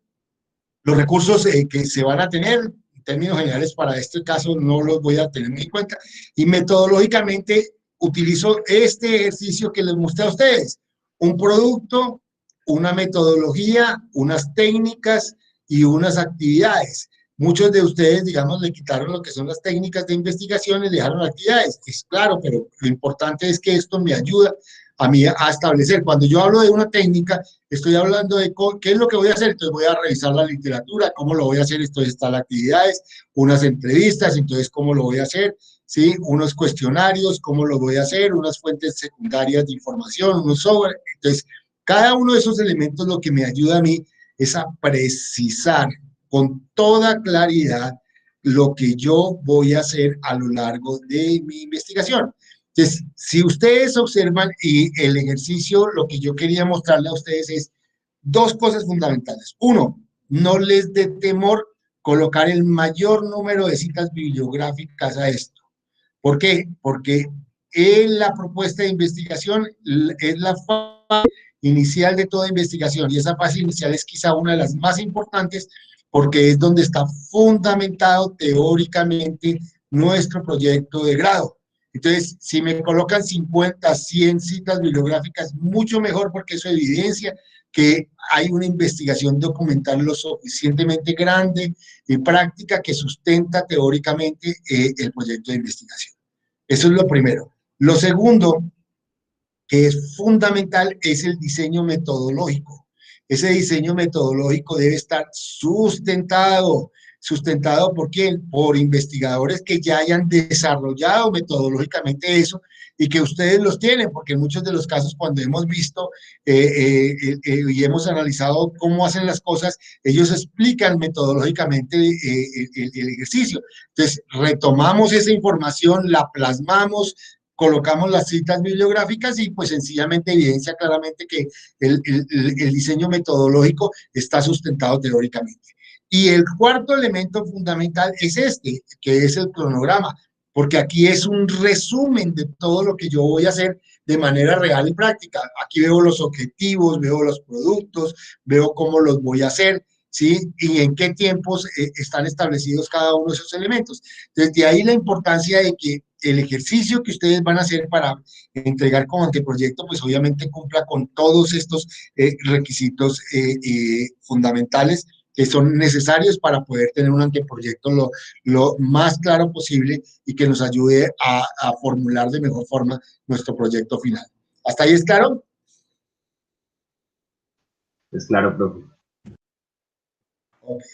Los recursos que se van a tener, en términos generales, para este caso no los voy a tener en cuenta, y metodológicamente utilizo este ejercicio que les mostré a ustedes: un producto, una metodología, unas técnicas y unas actividades. Muchos de ustedes, digamos, le quitaron lo que son las técnicas de investigación y le dejaron actividades. Es claro, pero lo importante es que esto me ayuda a mí a establecer. Cuando yo hablo de una técnica, estoy hablando de qué es lo que voy a hacer. Entonces voy a revisar la literatura, cómo lo voy a hacer. Entonces están las actividades, unas entrevistas, entonces cómo lo voy a hacer, ¿sí? Unos cuestionarios, cómo lo voy a hacer, unas fuentes secundarias de información, unos software. Entonces, cada uno de esos elementos lo que me ayuda a mí es a precisar con toda claridad lo que yo voy a hacer a lo largo de mi investigación. Entonces, si ustedes observan, y el ejercicio, lo que yo quería mostrarle a ustedes es dos cosas fundamentales. Uno, no les dé temor colocar el mayor número de citas bibliográficas a esto. ¿Por qué? Porque en la propuesta de investigación es la fase inicial de toda investigación, y esa fase inicial es quizá una de las más importantes, porque es donde está fundamentado teóricamente nuestro proyecto de grado. Entonces, si me colocan 50, 100 citas bibliográficas, mucho mejor, porque eso evidencia que hay una investigación documental lo suficientemente grande y práctica que sustenta teóricamente el proyecto de investigación. Eso es lo primero. Lo segundo, que es fundamental, es el diseño metodológico. Ese diseño metodológico debe estar sustentado. ¿Sustentado por quién? Por investigadores que ya hayan desarrollado metodológicamente eso, y que ustedes los tienen, porque en muchos de los casos, cuando hemos visto y hemos analizado cómo hacen las cosas, ellos explican metodológicamente el ejercicio. Entonces, retomamos esa información, la plasmamos, colocamos las citas bibliográficas, y pues sencillamente evidencia claramente que el diseño metodológico está sustentado teóricamente. Y el cuarto elemento fundamental es este, que es el cronograma, porque aquí es un resumen de todo lo que yo voy a hacer de manera real y práctica. Aquí veo los objetivos, veo los productos, veo cómo los voy a hacer, ¿sí? Y en qué tiempos están establecidos cada uno de esos elementos. Desde ahí la importancia de que el ejercicio que ustedes van a hacer para entregar como anteproyecto, pues obviamente cumpla con todos estos requisitos fundamentales que son necesarios para poder tener un anteproyecto lo más claro posible, y que nos ayude a formular de mejor forma nuestro proyecto final. ¿Hasta ahí es claro? Es claro, profe. Okay.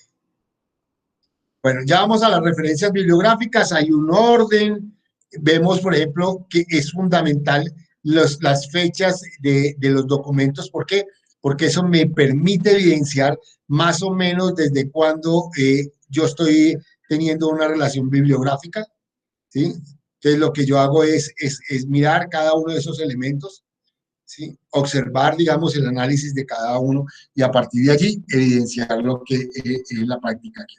Bueno, ya vamos a las referencias bibliográficas. Hay un orden. Vemos, por ejemplo, que es fundamental las fechas de los documentos. ¿Por qué? Porque eso me permite evidenciar más o menos desde cuándo yo estoy teniendo una relación bibliográfica, ¿sí? Entonces, lo que yo hago es mirar cada uno de esos elementos, ¿sí? Observar, digamos, el análisis de cada uno, y a partir de allí evidenciar lo que es la práctica aquí.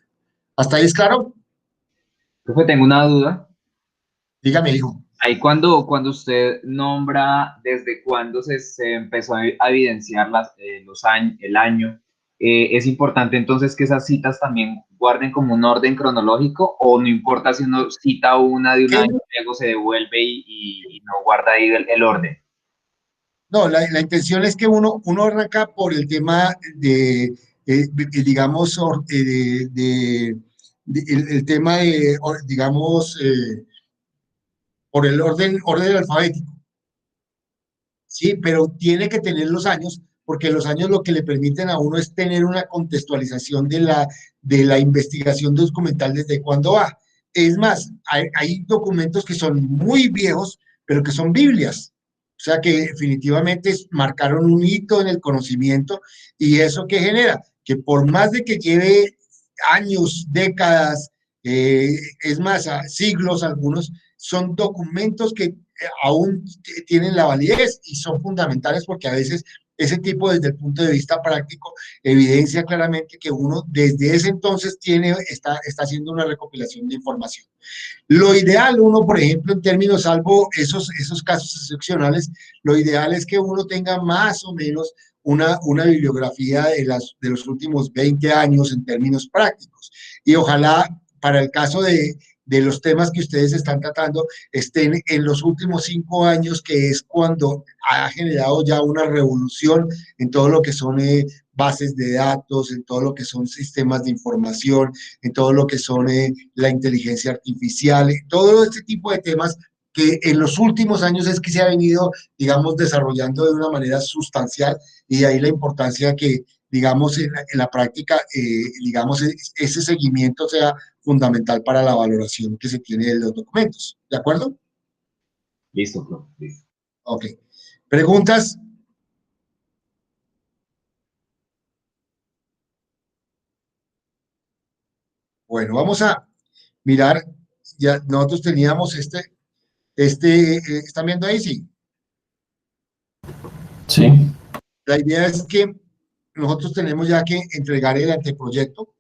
¿Hasta ahí es claro? Profe, tengo una duda. Dígame, hijo. Ahí cuando usted nombra desde cuándo se empezó a evidenciar el año, ¿es importante entonces que esas citas también guarden como un orden cronológico, o no importa si uno cita una de un año, luego se devuelve y no guarda ahí el orden? No, la intención es que uno arranca por el tema digamos, el tema de, digamos, por el orden alfabético, ¿sí? Pero tiene que tener los años, porque los años lo que le permiten a uno es tener una contextualización de la investigación documental desde cuándo va. Es más, hay documentos que son muy viejos, pero que son Biblias. O sea que definitivamente marcaron un hito en el conocimiento, y eso que genera que por más de que lleve años, décadas, es más, siglos algunos, son documentos que aún tienen la validez y son fundamentales porque a veces ese tipo desde el punto de vista práctico evidencia claramente que uno desde ese entonces está haciendo una recopilación de información. Lo ideal, uno, por ejemplo, en términos, salvo esos casos excepcionales, lo ideal es que uno tenga más o menos una bibliografía de los últimos 20 años en términos prácticos. Y ojalá, para el caso de los temas que ustedes están tratando, estén en los últimos 5 años, que es cuando ha generado ya una revolución en todo lo que son bases de datos, en todo lo que son sistemas de información, en todo lo que son la inteligencia artificial, todo este tipo de temas que en los últimos años es que se ha venido, digamos, desarrollando de una manera sustancial, y de ahí la importancia que, digamos, en la práctica, digamos, ese seguimiento sea fundamental para la valoración que se tiene de los documentos. ¿De acuerdo? Listo, profe. Listo. Ok. ¿Preguntas? Bueno, vamos a mirar, ya nosotros teníamos ¿están viendo ahí? Sí. Sí. La idea es que nosotros tenemos ya que entregar el anteproyecto.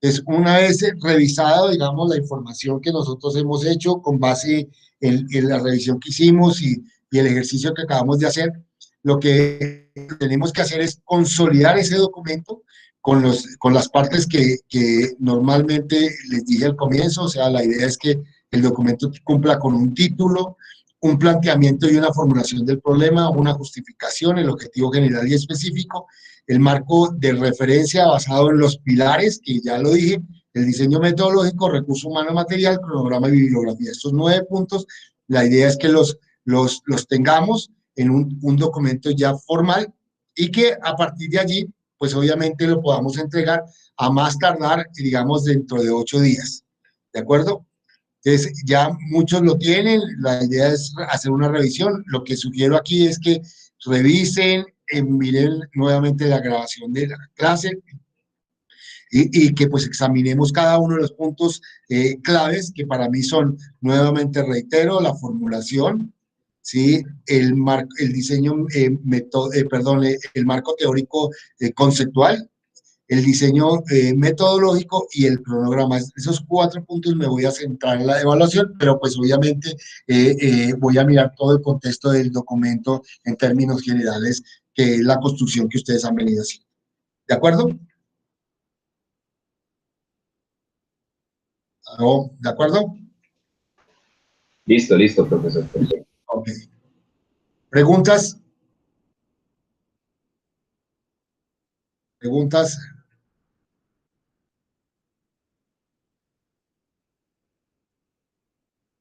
Es una vez revisado, digamos, la información que nosotros hemos hecho con base en la revisión que hicimos y el ejercicio que acabamos de hacer, lo que tenemos que hacer es consolidar ese documento con las partes que normalmente les dije al comienzo. O sea, la idea es que el documento cumpla con un título, un planteamiento y una formulación del problema, una justificación, el objetivo general y específico, el marco de referencia basado en los pilares, que ya lo dije, el diseño metodológico, recurso humano material, cronograma y bibliografía. Estos 9 puntos, la idea es que los tengamos en un documento ya formal y que a partir de allí, pues obviamente lo podamos entregar a más tardar, digamos, dentro de 8 días. ¿De acuerdo? Entonces, ya muchos lo tienen, la idea es hacer una revisión. Lo que sugiero aquí es que revisen, miren nuevamente la grabación de la clase y que pues examinemos cada uno de los puntos claves que para mí son, nuevamente reitero, la formulación, ¿sí? El diseño, el marco teórico conceptual, el diseño metodológico y el cronograma. Esos 4 puntos me voy a centrar en la evaluación, pero pues obviamente voy a mirar todo el contexto del documento en términos generales, que es la construcción que ustedes han venido haciendo. ¿De acuerdo? ¿No? ¿De acuerdo? Listo, listo, profesor. Ok. ¿Preguntas? ¿Preguntas?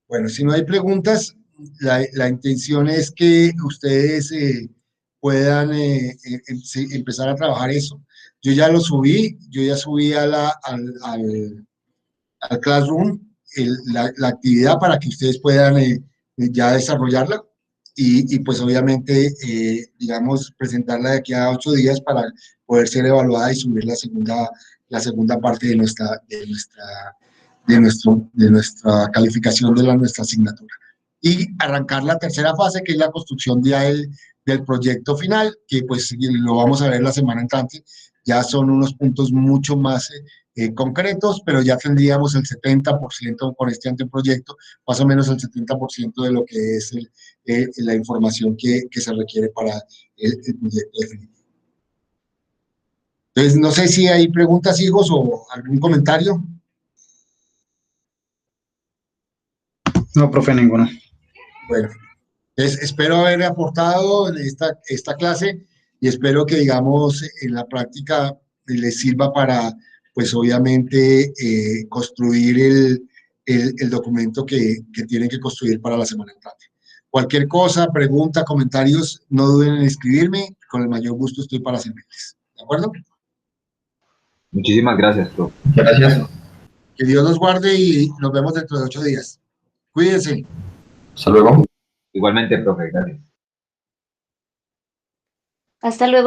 Bueno, si no hay preguntas, la intención es que ustedes puedan sí, empezar a trabajar eso. Yo ya lo subí, yo ya subí al Classroom la actividad para que ustedes puedan ya desarrollarla y pues obviamente, digamos, presentarla de aquí a 8 días para poder ser evaluada y subir la segunda parte de nuestra calificación de nuestra asignatura. Y arrancar la tercera fase, que es la construcción del proyecto final, que pues lo vamos a ver la semana entrante. Ya son unos puntos mucho más concretos, pero ya tendríamos el 70% con este anteproyecto, más o menos el 70% de lo que es la información que se requiere para el proyecto definitivo. Entonces, no sé si hay preguntas, hijos, o algún comentario. No, profe, ninguno. Bueno, espero haber aportado en esta clase y espero que, digamos, en la práctica les sirva para, pues obviamente, construir el documento que tienen que construir para la semana entrante. Cualquier cosa, pregunta, comentarios, no duden en escribirme, con el mayor gusto estoy para servirles. ¿De acuerdo? Muchísimas gracias, profe. Gracias. Que Dios los guarde y nos vemos dentro de 8 días. Cuídense. Hasta luego. Igualmente, profe, gracias. Hasta luego.